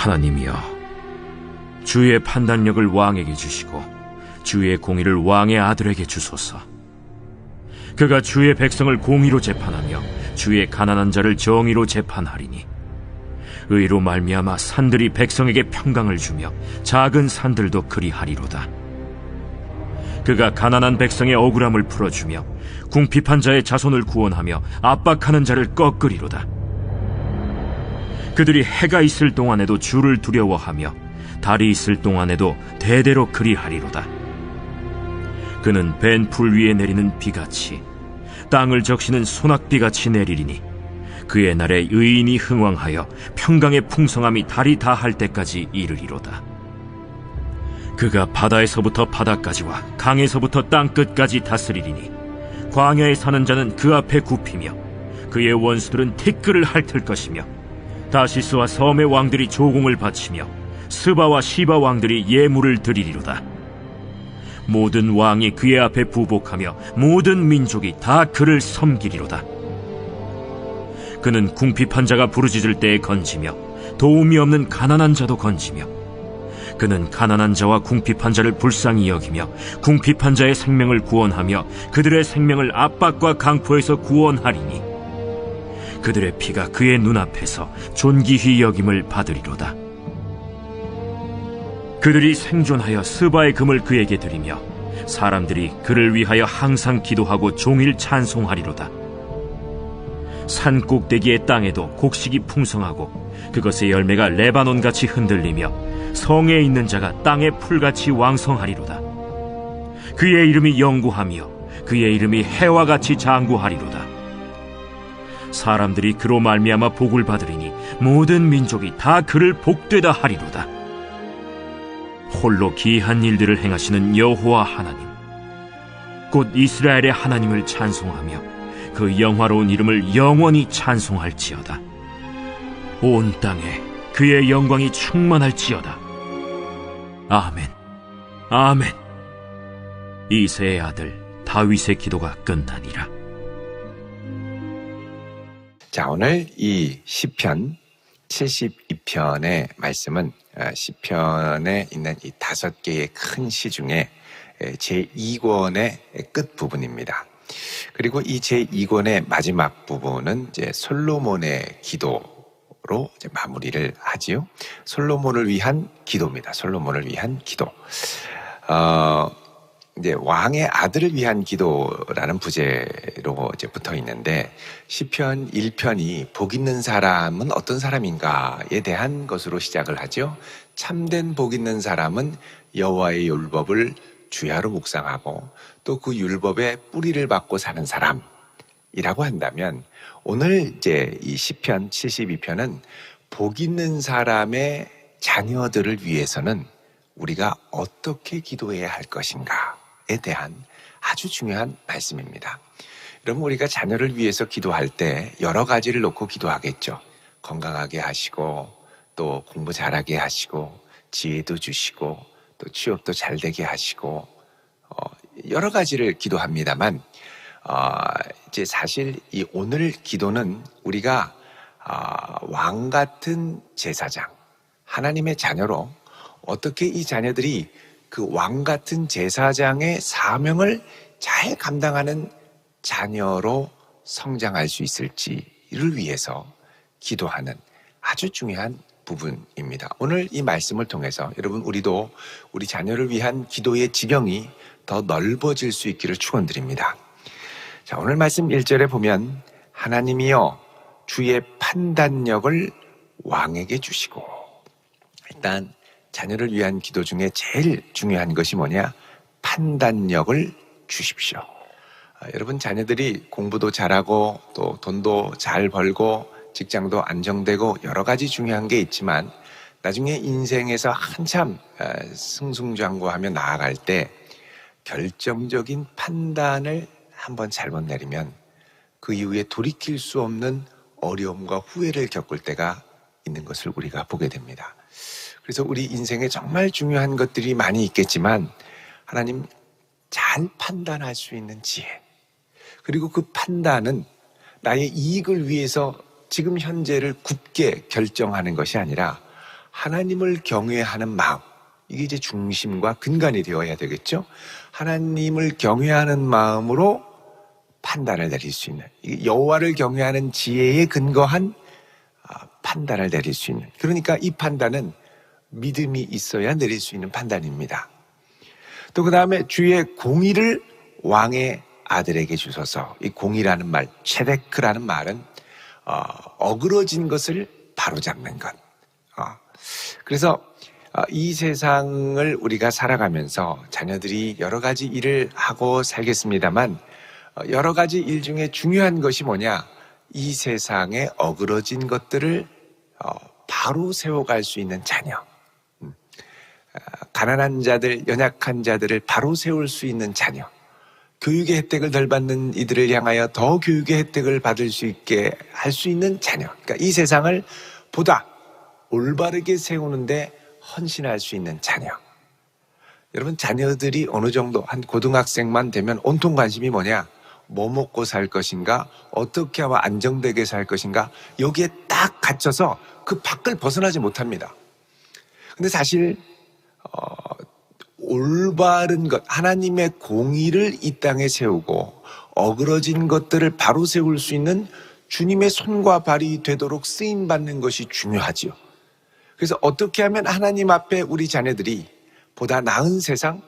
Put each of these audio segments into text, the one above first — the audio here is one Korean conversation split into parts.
하나님이여, 주의 판단력을 왕에게 주시고 주의 공의를 왕의 아들에게 주소서. 그가 주의 백성을 공의로 재판하며 주의 가난한 자를 정의로 재판하리니 의로 말미암아 산들이 백성에게 평강을 주며 작은 산들도 그리하리로다. 그가 가난한 백성의 억울함을 풀어주며 궁핍한 자의 자손을 구원하며 압박하는 자를 꺾으리로다. 그들이 해가 있을 동안에도 주를 두려워하며 달이 있을 동안에도 대대로 그리하리로다. 그는 벤 풀 위에 내리는 비같이 땅을 적시는 소낙비같이 내리리니 그의 날에 의인이 흥왕하여 평강의 풍성함이 달이 다할 때까지 이르리로다. 그가 바다에서부터 바다까지와 강에서부터 땅끝까지 다스리리니 광야에 사는 자는 그 앞에 굽히며 그의 원수들은 티끌을 핥을 것이며 다시스와 섬의 왕들이 조공을 바치며 스바와 시바 왕들이 예물을 드리리로다. 모든 왕이 그의 앞에 부복하며 모든 민족이 다 그를 섬기리로다. 그는 궁핍한 자가 부르짖을 때에 건지며 도움이 없는 가난한 자도 건지며 그는 가난한 자와 궁핍한 자를 불쌍히 여기며 궁핍한 자의 생명을 구원하며 그들의 생명을 압박과 강포에서 구원하리니 그들의 피가 그의 눈앞에서 존귀히 여김을 받으리로다. 그들이 생존하여 스바의 금을 그에게 드리며 사람들이 그를 위하여 항상 기도하고 종일 찬송하리로다. 산 꼭대기의 땅에도 곡식이 풍성하고 그것의 열매가 레바논같이 흔들리며 성에 있는 자가 땅의 풀같이 왕성하리로다. 그의 이름이 영구하며 그의 이름이 해와 같이 장구하리로다. 사람들이 그로 말미암아 복을 받으리니 모든 민족이 다 그를 복되다 하리로다. 홀로 기이한 일들을 행하시는 여호와 하나님, 곧 이스라엘의 하나님을 찬송하며 그 영화로운 이름을 영원히 찬송할지어다. 온 땅에 그의 영광이 충만할지어다. 아멘, 아멘. 이새의 아들 다윗의 기도가 끝나니라. 자, 오늘 이 시편 72편의 말씀은 시편에 있는 이 5개의 큰 시 중에 제2권의 끝부분입니다. 그리고 이 제2권의 마지막 부분은 이제 솔로몬의 기도로 이제 마무리를 하지요. 솔로몬을 위한 기도입니다. 솔로몬을 위한 기도. 이제 왕의 아들을 위한 기도라는 부제로 이제 붙어 있는데 시편 1편이 복 있는 사람은 어떤 사람인가에 대한 것으로 시작을 하죠. 참된 복 있는 사람은 여호와의 율법을 주야로 묵상하고 또 그 율법의 뿌리를 받고 사는 사람이라고 한다면 오늘 이제 이 시편 72편은 복 있는 사람의 자녀들을 위해서는 우리가 어떻게 기도해야 할 것인가에 대한 아주 중요한 말씀입니다. 여러분, 우리가 자녀를 위해서 기도할 때 여러 가지를 놓고 기도하겠죠. 건강하게 하시고 또 공부 잘하게 하시고 지혜도 주시고 또 취업도 잘 되게 하시고 여러 가지를 기도합니다만 이제 사실 이 오늘 기도는 우리가 왕 같은 제사장, 하나님의 자녀로 어떻게 이 자녀들이 그 왕 같은 제사장의 사명을 잘 감당하는 자녀로 성장할 수 있을지를 위해서 기도하는 아주 중요한 부분입니다. 오늘 이 말씀을 통해서 여러분, 우리도 우리 자녀를 위한 기도의 지경이 더 넓어질 수 있기를 축원드립니다. 자, 오늘 말씀 1절에 보면 하나님이여 주의 판단력을 왕에게 주시고, 일단 자녀를 위한 기도 중에 제일 중요한 것이 뭐냐? 판단력을 주십시오. 여러분, 자녀들이 공부도 잘하고 또 돈도 잘 벌고 직장도 안정되고 여러 가지 중요한 게 있지만 나중에 인생에서 한참 승승장구하며 나아갈 때 결정적인 판단을 한번 잘못 내리면 그 이후에 돌이킬 수 없는 어려움과 후회를 겪을 때가 있는 것을 우리가 보게 됩니다. 그래서 우리 인생에 정말 중요한 것들이 많이 있겠지만 하나님, 잘 판단할 수 있는 지혜, 그리고 그 판단은 나의 이익을 위해서 지금 현재를 굳게 결정하는 것이 아니라 하나님을 경외하는 마음, 이게 이제 중심과 근간이 되어야 되겠죠. 하나님을 경외하는 마음으로 판단을 내릴 수 있는, 여호와를 경외하는 지혜에 근거한 판단을 내릴 수 있는, 그러니까 이 판단은 믿음이 있어야 내릴 수 있는 판단입니다. 또 그 다음에 주의 공의를 왕의 아들에게 주소서. 이 공의라는 말, 체데크라는 말은 어그러진 것을 바로잡는 것. 그래서 이 세상을 우리가 살아가면서 자녀들이 여러 가지 일을 하고 살겠습니다만, 여러 가지 일 중에 중요한 것이 뭐냐? 이 세상에 어그러진 것들을 바로 세워갈 수 있는 자녀. 가난한 자들, 연약한 자들을 바로 세울 수 있는 자녀. 교육의 혜택을 덜 받는 이들을 향하여 더 교육의 혜택을 받을 수 있게 할 수 있는 자녀. 그러니까 이 세상을 보다 올바르게 세우는데 헌신할 수 있는 자녀. 여러분, 자녀들이 어느 정도 한 고등학생만 되면 온통 관심이 뭐냐? 뭐 먹고 살 것인가? 어떻게 하면 안정되게 살 것인가? 여기에 딱 갇혀서 그 밖을 벗어나지 못합니다. 근데 사실 올바른 것, 하나님의 공의를 이 땅에 세우고 어그러진 것들을 바로 세울 수 있는 주님의 손과 발이 되도록 쓰임받는 것이 중요하지요. 그래서 어떻게 하면 하나님 앞에 우리 자녀들이 보다 나은 세상,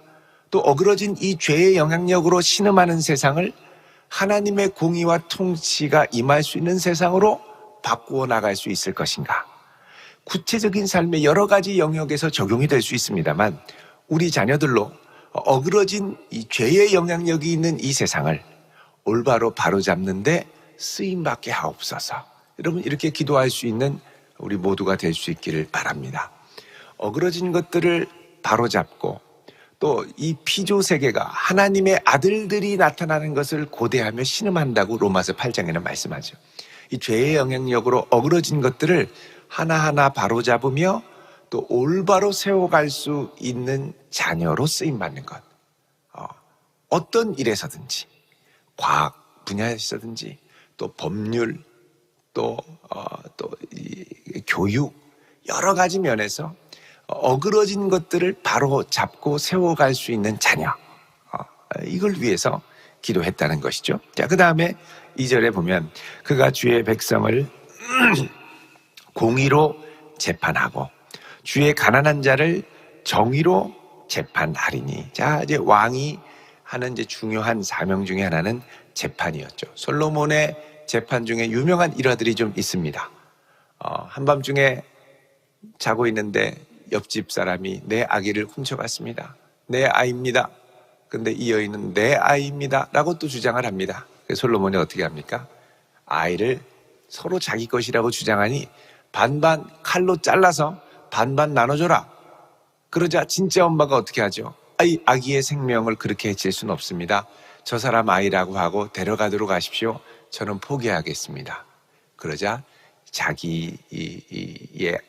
또 어그러진 이 죄의 영향력으로 신음하는 세상을 하나님의 공의와 통치가 임할 수 있는 세상으로 바꾸어 나갈 수 있을 것인가? 구체적인 삶의 여러 가지 영역에서 적용이 될 수 있습니다만, 우리 자녀들로 어그러진 이 죄의 영향력이 있는 이 세상을 올바로 바로잡는데 쓰임받게 하옵소서. 여러분, 이렇게 기도할 수 있는 우리 모두가 될 수 있기를 바랍니다. 어그러진 것들을 바로잡고, 또 이 피조 세계가 하나님의 아들들이 나타나는 것을 고대하며 신음한다고 로마서 8장에는 말씀하죠. 이 죄의 영향력으로 어그러진 것들을 하나하나 바로잡으며 또 올바로 세워갈 수 있는 자녀로 쓰임받는 것. 어떤 일에서든지, 과학 분야에서든지, 또 법률, 또 교육, 여러 가지 면에서 어그러진 것들을 바로 잡고 세워갈 수 있는 자녀. 이걸 위해서 기도했다는 것이죠. 자, 그 다음에 2절에 보면 그가 주의 백성을 공의로 재판하고 주의 가난한 자를 정의로 재판하리니. 자, 이제 왕이 하는 이제 중요한 사명 중에 하나는 재판이었죠. 솔로몬의 재판 중에 유명한 일화들이 좀 있습니다. 한밤중에 자고 있는데 옆집 사람이 내 아기를 훔쳐갔습니다. 내 아이입니다. 근데 이 여인은 내 아이입니다 라고 또 주장을 합니다. 그래서 솔로몬이 어떻게 합니까? 아이를 서로 자기 것이라고 주장하니 반반 칼로 잘라서 반반 나눠줘라. 그러자 진짜 엄마가 어떻게 하죠? 아기의 생명을 그렇게 해칠 수는 없습니다. 저 사람 아이라고 하고 데려가도록 하십시오. 저는 포기하겠습니다. 그러자 자기의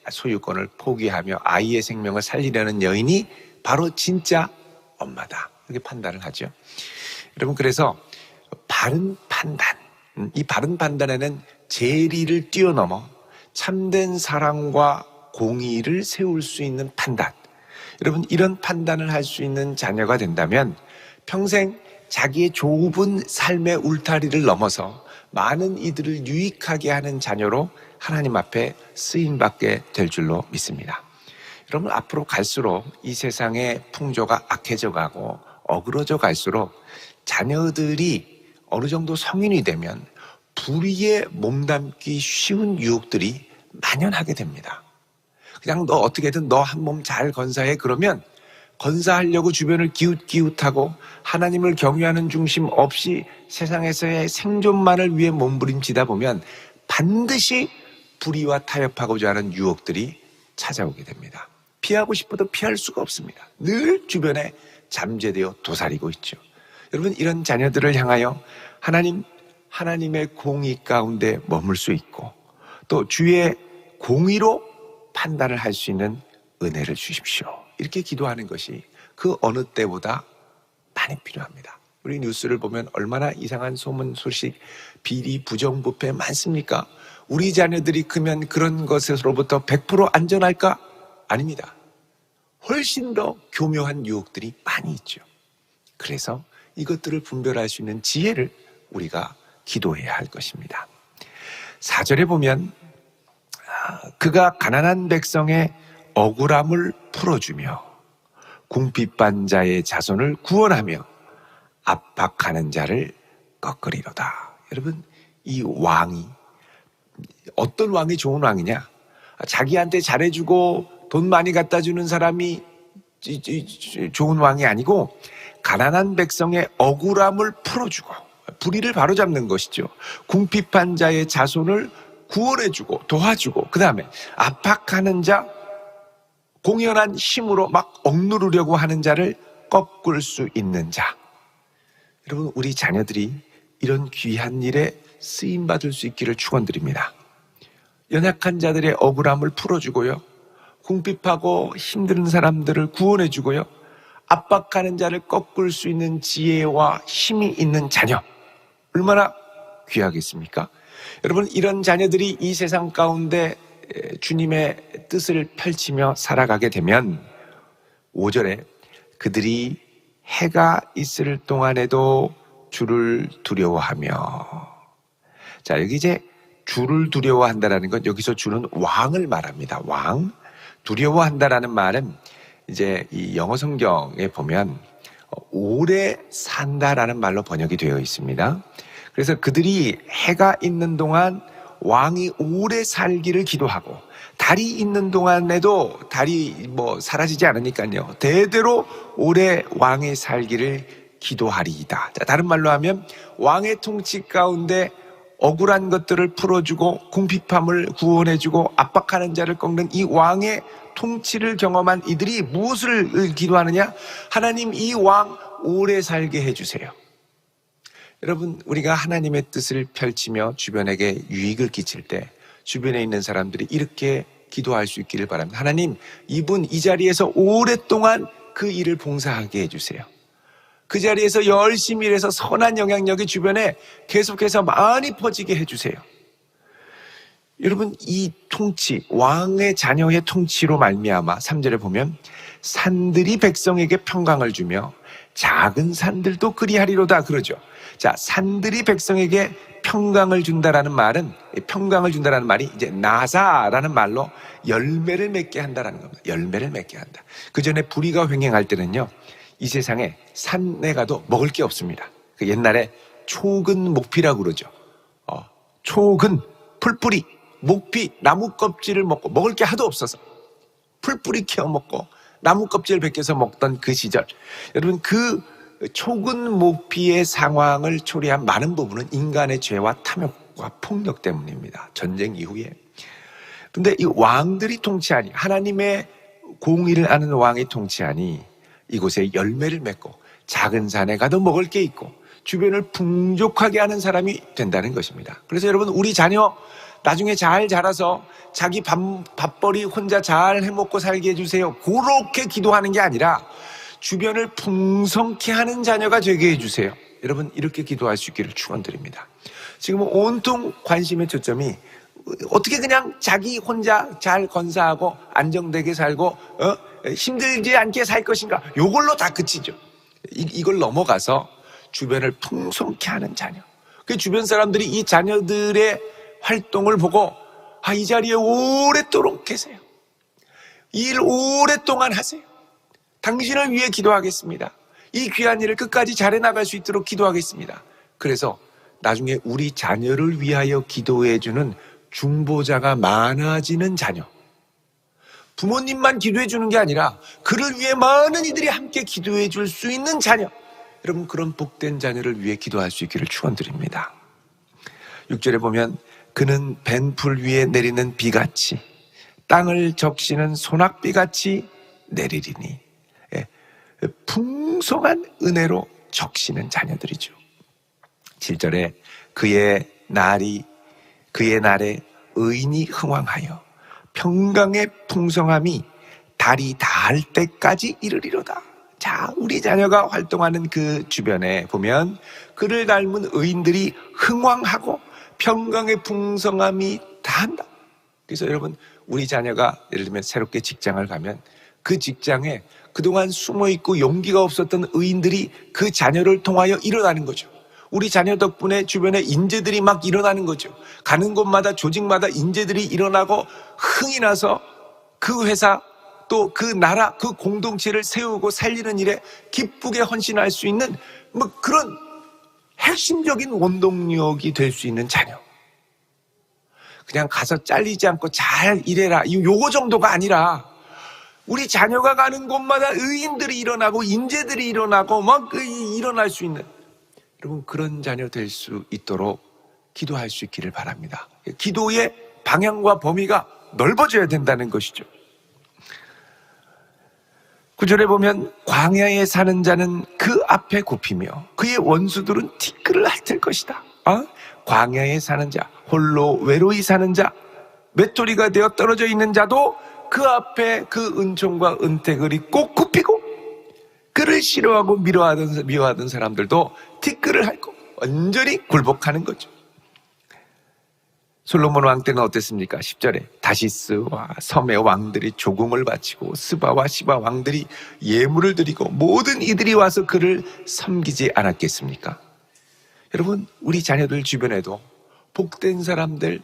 소유권을 포기하며 아이의 생명을 살리려는 여인이 바로 진짜 엄마다. 이렇게 판단을 하죠. 여러분, 그래서 바른 판단, 이 바른 판단에는 재리를 뛰어넘어 참된 사랑과 공의를 세울 수 있는 판단. 여러분, 이런 판단을 할 수 있는 자녀가 된다면 평생 자기의 좁은 삶의 울타리를 넘어서 많은 이들을 유익하게 하는 자녀로 하나님 앞에 쓰임받게 될 줄로 믿습니다. 여러분, 앞으로 갈수록 이 세상의 풍조가 악해져 가고 어그러져 갈수록 자녀들이 어느 정도 성인이 되면 불의에 몸담기 쉬운 유혹들이 만연하게 됩니다. 그냥 너 어떻게든 너 한 몸 잘 건사해. 그러면 건사하려고 주변을 기웃기웃하고 하나님을 경외하는 중심 없이 세상에서의 생존만을 위해 몸부림치다 보면 반드시 불의와 타협하고자 하는 유혹들이 찾아오게 됩니다. 피하고 싶어도 피할 수가 없습니다. 늘 주변에 잠재되어 도사리고 있죠. 여러분, 이런 자녀들을 향하여 하나님의 공의 가운데 머물 수 있고 또 주의 공의로 판단을 할 수 있는 은혜를 주십시오. 이렇게 기도하는 것이 그 어느 때보다 많이 필요합니다. 우리 뉴스를 보면 얼마나 이상한 소문, 소식, 비리, 부정부패 많습니까? 우리 자녀들이 크면 그런 것으로부터 100% 안전할까? 아닙니다. 훨씬 더 교묘한 유혹들이 많이 있죠. 그래서 이것들을 분별할 수 있는 지혜를 우리가 기도해야 할 것입니다. 4절에 보면 그가 가난한 백성의 억울함을 풀어주며 궁핍한 자의 자손을 구원하며 압박하는 자를 꺾으리로다. 여러분, 이 왕이 어떤 왕이 좋은 왕이냐? 자기한테 잘해주고 돈 많이 갖다 주는 사람이 좋은 왕이 아니고 가난한 백성의 억울함을 풀어주고 불의를 바로잡는 것이죠. 궁핍한 자의 자손을 구원해주고 도와주고, 그 다음에 압박하는 자, 공연한 힘으로 막 억누르려고 하는 자를 꺾을 수 있는 자. 여러분, 우리 자녀들이 이런 귀한 일에 쓰임받을 수 있기를 축원드립니다. 연약한 자들의 억울함을 풀어주고요, 궁핍하고 힘든 사람들을 구원해주고요, 압박하는 자를 꺾을 수 있는 지혜와 힘이 있는 자녀, 얼마나 귀하겠습니까? 여러분, 이런 자녀들이 이 세상 가운데 주님의 뜻을 펼치며 살아가게 되면 5절에 그들이 해가 있을 동안에도 주를 두려워하며, 자, 여기 이제 주를 두려워한다라는 건 여기서 주는 왕을 말합니다. 왕. 두려워한다라는 말은 이제 이 영어 성경에 보면 오래 산다라는 말로 번역이 되어 있습니다. 그래서 그들이 해가 있는 동안 왕이 오래 살기를 기도하고, 달이 있는 동안에도 달이 사라지지 않으니까요, 대대로 오래 왕이 살기를 기도하리이다. 자, 다른 말로 하면 왕의 통치 가운데 억울한 것들을 풀어주고 궁핍함을 구원해주고 압박하는 자를 꺾는 이 왕의 통치를 경험한 이들이 무엇을 기도하느냐? 하나님, 이 왕 오래 살게 해주세요. 여러분, 우리가 하나님의 뜻을 펼치며 주변에게 유익을 끼칠 때 주변에 있는 사람들이 이렇게 기도할 수 있기를 바랍니다. 하나님, 이분 이 자리에서 오랫동안 그 일을 봉사하게 해주세요. 그 자리에서 열심히 일해서 선한 영향력이 주변에 계속해서 많이 퍼지게 해주세요. 여러분, 이 통치, 왕의 자녀의 통치로 말미암아 3절에 보면 산들이 백성에게 평강을 주며 작은 산들도 그리하리로다 그러죠. 자, 산들이 백성에게 평강을 준다라는 말은, 평강을 준다라는 말이 이제 나사라는 말로 열매를 맺게 한다라는 겁니다. 열매를 맺게 한다. 그 전에 불의가 횡행할 때는요, 이 세상에 산에 가도 먹을 게 없습니다. 그 옛날에 초근 목피라고 그러죠. 초근, 풀뿌리, 목피, 나무 껍질을 먹고 먹을 게 하도 없어서 풀뿌리 키워 먹고 나무 껍질을 벗겨서 먹던 그 시절, 여러분, 그 초근 목피의 상황을 초래한 많은 부분은 인간의 죄와 탐욕과 폭력 때문입니다. 전쟁 이후에. 그런데 이 왕들이 통치하니, 하나님의 공의를 아는 왕이 통치하니 이곳에 열매를 맺고 작은 산에 가도 먹을 게 있고 주변을 풍족하게 하는 사람이 된다는 것입니다. 그래서 여러분, 우리 자녀 나중에 잘 자라서 자기 밥벌이 혼자 잘 해먹고 살게 해주세요, 그렇게 기도하는 게 아니라 주변을 풍성케 하는 자녀가 되게 해주세요. 여러분, 이렇게 기도할 수 있기를 축원드립니다. 지금 온통 관심의 초점이 어떻게 그냥 자기 혼자 잘 건사하고 안정되게 살고 힘들지 않게 살 것인가, 이걸로 다 그치죠. 이걸 넘어가서 주변을 풍성케 하는 자녀, 그 주변 사람들이 이 자녀들의 활동을 보고 이 자리에 오랫도록 계세요, 일 오랫동안 하세요, 당신을 위해 기도하겠습니다, 이 귀한 일을 끝까지 잘해 나갈 수 있도록 기도하겠습니다. 그래서 나중에 우리 자녀를 위하여 기도해주는 중보자가 많아지는 자녀, 부모님만 기도해 주는 게 아니라 그를 위해 많은 이들이 함께 기도해 줄 수 있는 자녀, 여러분, 그런 복된 자녀를 위해 기도할 수 있기를 축원드립니다. 6절에 보면 그는 벤풀 위에 내리는 비같이 땅을 적시는 소낙비같이 내리리니, 풍성한 은혜로 적시는 자녀들이죠. 7절에 그의 날에 의인이 흥왕하여 평강의 풍성함이 달이 닿을 때까지 이르리로다. 자, 우리 자녀가 활동하는 그 주변에 보면 그를 닮은 의인들이 흥왕하고 평강의 풍성함이 다한다. 그래서 여러분, 우리 자녀가 예를 들면 새롭게 직장을 가면 그 직장에 그동안 숨어있고 용기가 없었던 의인들이 그 자녀를 통하여 일어나는 거죠. 우리 자녀 덕분에 주변에 인재들이 막 일어나는 거죠. 가는 곳마다 조직마다 인재들이 일어나고 흥이 나서 그 회사 또 그 나라 그 공동체를 세우고 살리는 일에 기쁘게 헌신할 수 있는 뭐 그런 핵심적인 원동력이 될 수 있는 자녀. 그냥 가서 잘리지 않고 잘 일해라 요거 정도가 아니라 우리 자녀가 가는 곳마다 의인들이 일어나고 인재들이 일어나고 막 일어날 수 있는 여러분 그런 자녀 될 수 있도록 기도할 수 있기를 바랍니다. 기도의 방향과 범위가 넓어져야 된다는 것이죠. 9절에 보면 광야에 사는 자는 그 앞에 굽히며 그의 원수들은 티끌을 핥을 것이다. 광야에 사는 자, 홀로 외로이 사는 자, 맷돌이가 되어 떨어져 있는 자도 그 앞에 그 은총과 은택을 꼭 굽히고 그를 싫어하고 미워하던 사람들도 티끌을 핥고 완전히 굴복하는 거죠. 솔로몬 왕 때는 어땠습니까? 10절에 다시스와 섬의 왕들이 조공을 바치고 스바와 시바 왕들이 예물을 드리고 모든 이들이 와서 그를 섬기지 않았겠습니까? 여러분 우리 자녀들 주변에도 복된 사람들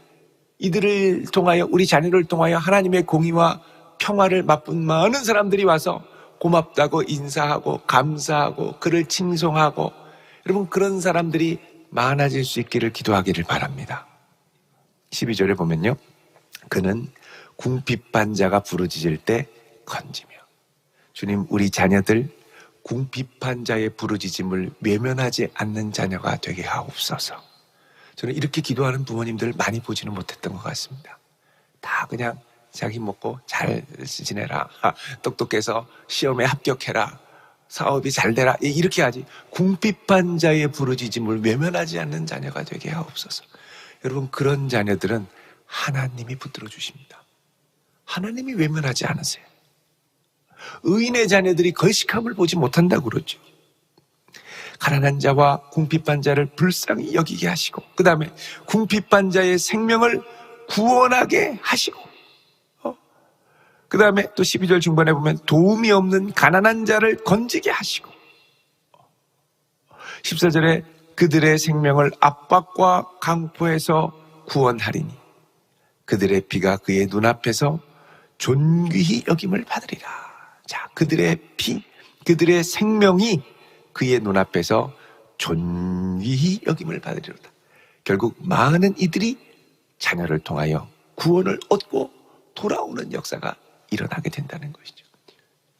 이들을 통하여 우리 자녀를 통하여 하나님의 공의와 평화를 맛본 많은 사람들이 와서 고맙다고 인사하고 감사하고 그를 칭송하고 여러분 그런 사람들이 많아질 수 있기를 기도하기를 바랍니다. 12절에 보면요 그는 궁핍한 자가 부르짖을 때 건지며 주님 우리 자녀들 궁핍한 자의 부르짖음을 외면하지 않는 자녀가 되게 하옵소서. 저는 이렇게 기도하는 부모님들 많이 보지는 못했던 것 같습니다. 다 그냥 자기 먹고 잘 지내라, 똑똑해서 시험에 합격해라, 사업이 잘 되라 이렇게 하지 궁핍한 자의 부르짖음을 외면하지 않는 자녀가 되게 하옵소서. 여러분 그런 자녀들은 하나님이 붙들어 주십니다. 하나님이 외면하지 않으세요. 의인의 자녀들이 걸식함을 보지 못한다고 그러죠. 가난한 자와 궁핍한 자를 불쌍히 여기게 하시고 그 다음에 궁핍한 자의 생명을 구원하게 하시고 그 다음에 또 12절 중반에 보면 도움이 없는 가난한 자를 건지게 하시고 14절에 그들의 생명을 압박과 강포에서 구원하리니 그들의 피가 그의 눈앞에서 존귀히 여김을 받으리라. 자, 그들의 피, 그들의 생명이 그의 눈앞에서 존귀히 여김을 받으리로다. 결국 많은 이들이 자녀를 통하여 구원을 얻고 돌아오는 역사가 일어나게 된다는 것이죠.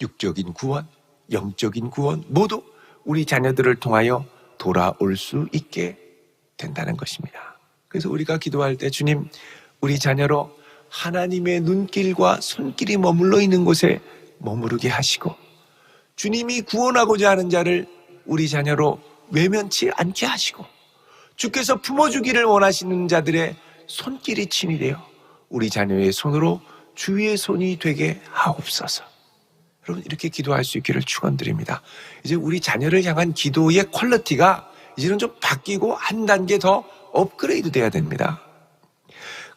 육적인 구원, 영적인 구원 모두 우리 자녀들을 통하여 돌아올 수 있게 된다는 것입니다. 그래서 우리가 기도할 때 주님 우리 자녀로 하나님의 눈길과 손길이 머물러 있는 곳에 머무르게 하시고 주님이 구원하고자 하는 자를 우리 자녀로 외면치 않게 하시고 주께서 품어주기를 원하시는 자들의 손길이 친이 되어 우리 자녀의 손으로 주의 손이 되게 하옵소서. 여러분 이렇게 기도할 수 있기를 축원드립니다. 이제 우리 자녀를 향한 기도의 퀄리티가 이제는 좀 바뀌고 한 단계 더 업그레이드 돼야 됩니다.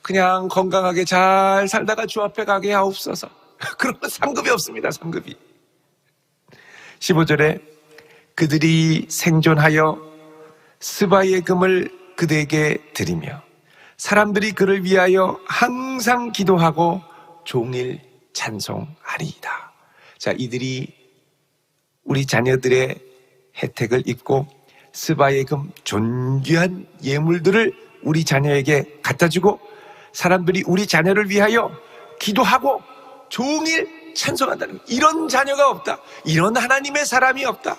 그냥 건강하게 잘 살다가 주 앞에 가게 하옵소서. 그러면 상급이 없습니다. 상급이. 15절에 그들이 생존하여 스바의 금을 그대에게 드리며 사람들이 그를 위하여 항상 기도하고 종일 찬송하리이다. 자, 이들이 우리 자녀들의 혜택을 입고 스바의 금 존귀한 예물들을 우리 자녀에게 갖다주고 사람들이 우리 자녀를 위하여 기도하고 종일 찬송한다는 이런 자녀가 없다. 이런 하나님의 사람이 없다.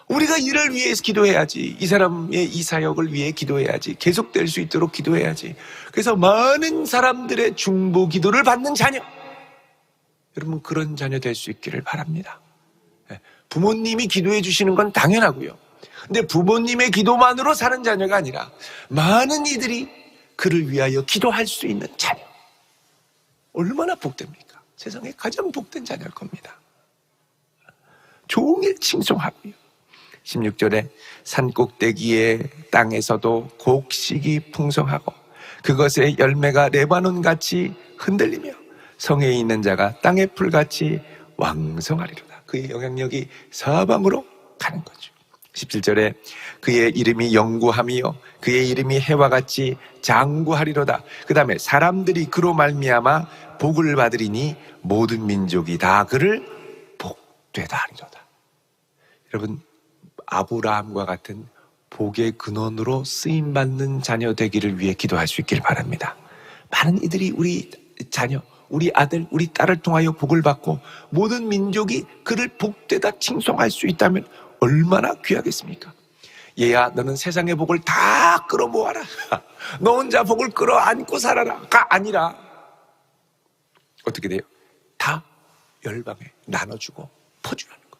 우리가 이를 위해서 기도해야지. 이 사람의 이 사역을 위해 기도해야지. 계속될 수 있도록 기도해야지. 그래서 많은 사람들의 중보 기도를 받는 자녀. 여러분 그런 자녀 될 수 있기를 바랍니다. 부모님이 기도해 주시는 건 당연하고요. 근데 부모님의 기도만으로 사는 자녀가 아니라 많은 이들이 그를 위하여 기도할 수 있는 자녀. 얼마나 복됩니까? 세상에 가장 복된 자녀일 겁니다. 종일 칭송하고요. 16절에 산꼭대기의 땅에서도 곡식이 풍성하고 그것의 열매가 레바논같이 흔들리며 성에 있는 자가 땅의 풀같이 왕성하리로다. 그의 영향력이 사방으로 가는 거죠. 17절에 그의 이름이 영구함이요 그의 이름이 해와 같이 장구하리로다. 그 다음에 사람들이 그로 말미암아 복을 받으리니 모든 민족이 다 그를 복되다 하리로다. 여러분, 아브라함과 같은 복의 근원으로 쓰임받는 자녀 되기를 위해 기도할 수 있기를 바랍니다. 많은 이들이 우리 자녀, 우리 아들, 우리 딸을 통하여 복을 받고 모든 민족이 그를 복되다 칭송할 수 있다면 얼마나 귀하겠습니까? 얘야, 너는 세상의 복을 다 끌어모아라. 너 혼자 복을 끌어안고 살아라가 아니라 어떻게 돼요? 다 열방에 나눠주고 퍼주라는 거.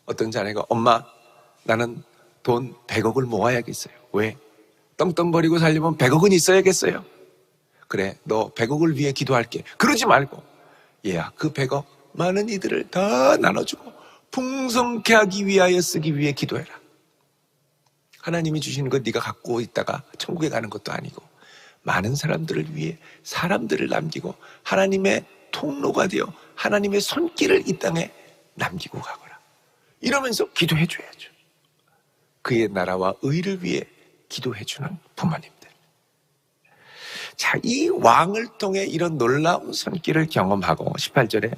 어떤 자네가 엄마, 나는 돈 100억을 모아야겠어요. 왜? 떵떵거리고 살려면 100억은 있어야겠어요. 그래, 너 100억을 위해 기도할게. 그러지 말고 얘야, 그 100억 많은 이들을 다 나눠주고 풍성케 하기 위하여 쓰기 위해 기도해라. 하나님이 주시는 것 네가 갖고 있다가 천국에 가는 것도 아니고 많은 사람들을 위해 사람들을 남기고 하나님의 통로가 되어 하나님의 손길을 이 땅에 남기고 가거라. 이러면서 기도해 줘야죠. 그의 나라와 의를 위해 기도해 주는 부모님들. 자, 이 왕을 통해 이런 놀라운 손길을 경험하고 18절에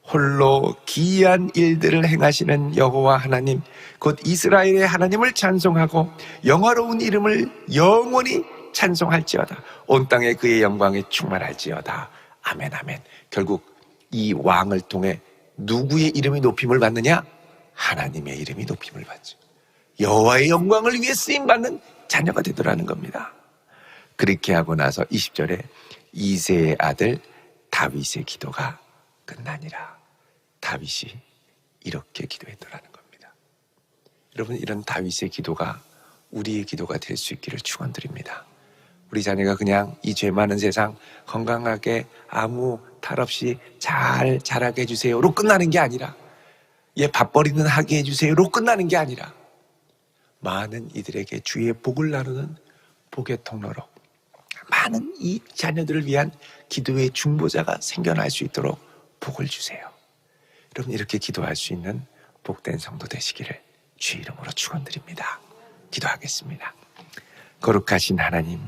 홀로 기이한 일들을 행하시는 여호와 하나님 곧 이스라엘의 하나님을 찬송하고 영화로운 이름을 영원히 찬송할지어다. 온 땅에 그의 영광이 충만할지어다. 아멘 아멘. 결국 이 왕을 통해 누구의 이름이 높임을 받느냐? 하나님의 이름이 높임을 받죠. 여호와의 영광을 위해 쓰임받는 자녀가 되더라는 겁니다. 그렇게 하고 나서 20절에 이새의 아들 다윗의 기도가 끝나니라. 다윗이 이렇게 기도했더라는 겁니다. 여러분, 이런 다윗의 기도가 우리의 기도가 될 수 있기를 축원드립니다. 우리 자녀가 그냥 이 죄 많은 세상 건강하게 아무 탈 없이 잘 자라게 해주세요로 끝나는 게 아니라 얘 밥벌이는 하게 해주세요로 끝나는 게 아니라 많은 이들에게 주의 복을 나누는 복의 통로로 많은 이 자녀들을 위한 기도의 중보자가 생겨날 수 있도록 복을 주세요. 여러분, 이렇게 기도할 수 있는 복된 성도 되시기를 주의 이름으로 축원드립니다. 기도하겠습니다. 거룩하신 하나님,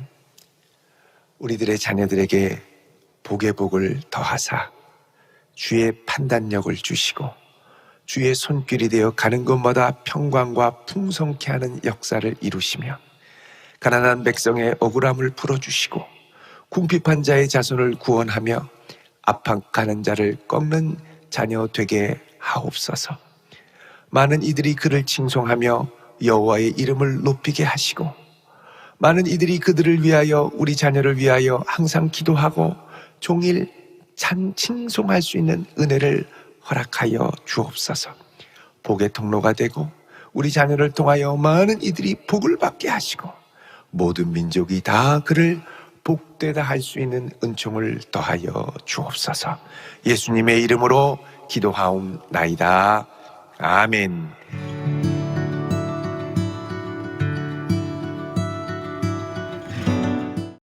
우리들의 자녀들에게 복의 복을 더하사 주의 판단력을 주시고 주의 손길이 되어 가는 곳마다 평강과 풍성케 하는 역사를 이루시며 가난한 백성의 억울함을 풀어주시고 궁핍한 자의 자손을 구원하며 압박하는 자를 꺾는 자녀 되게 하옵소서. 많은 이들이 그를 칭송하며 여호와의 이름을 높이게 하시고 많은 이들이 그들을 위하여 우리 자녀를 위하여 항상 기도하고 종일 칭송할 수 있는 은혜를 허락하여 주옵소서. 복의 통로가 되고 우리 자녀를 통하여 많은 이들이 복을 받게 하시고 모든 민족이 다 그를 복되다 할 수 있는 은총을 더하여 주옵소서. 예수님의 이름으로 기도하옵나이다. 아멘.